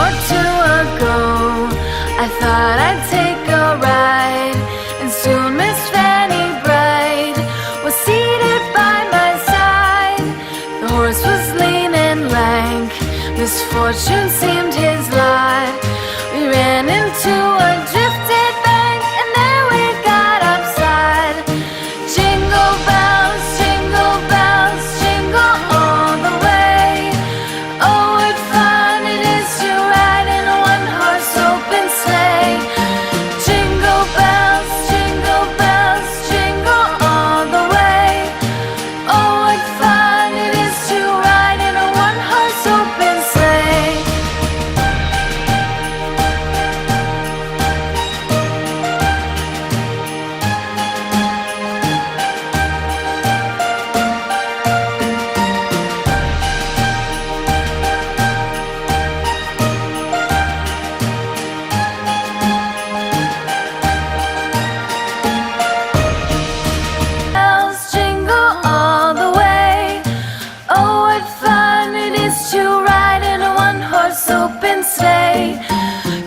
or two ago, I thought I'd take a ride, and soon Miss Fanny Bright was seated by my side. The horse was lean and lank, misfortune seemed his lot. We ran into a drifted bank, and there we got upside. Jingle bells, jingle bells, jingle all the way. Oh, what fun it is to ride in a one-horse open sleigh. Jingle bells, jingle bells, jingle all the way. Oh, what fun it is to ride in a one-horse open sleigh. Bells jingle all the way. Oh, what fun it is to ride in a one-horse open sleigh.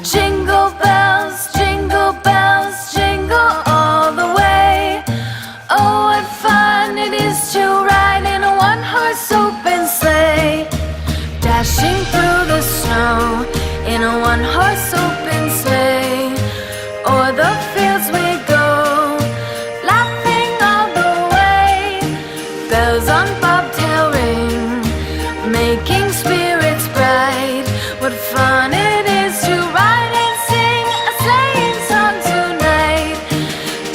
Jingle bells, jingle all the way. Oh, what fun it is to ride in a one-horse open sleigh. Dashing through the snow in a one-horse open sleigh. O'er the fields we go, laughing all the way. Bells on bobtail ring, making spirits bright. What fun it is to ride and sing a sleighing song tonight.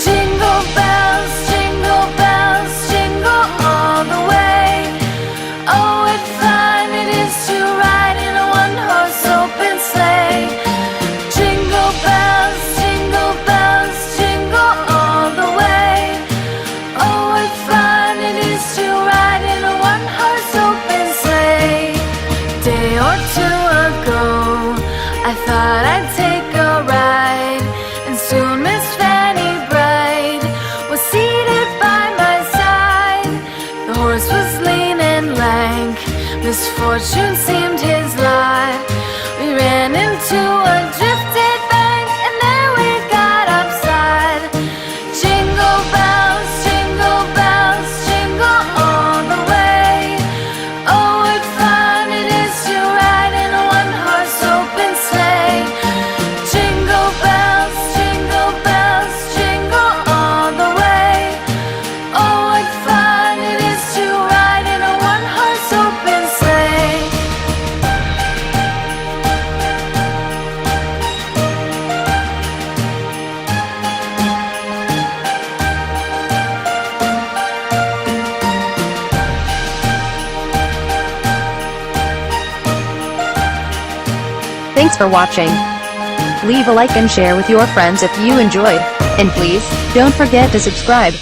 Jingle bells, jingle all the way. Oh, what fun it is to ride in a one-horse open sleigh. Jingle bells, jingle all the way. Oh, what fun it is to ride in a one-horse open sleigh. Day or two ago, I thought I'd take a ride, and soon Miss Fanny Bright was seated by my side. The horse was lean and lank, misfortune seemed his lot. We ran into a drifted bank, and there we got upside. Jingle bells, jingle all the way. Oh, what fun it is to ride in a one-horse open sleigh. Jingle bells, jingle all the way. Oh, what fun it is to ride in a one-horse open sleigh. Thanks for watching. Leave a like and share with your friends if you enjoyed. And please, don't forget to subscribe.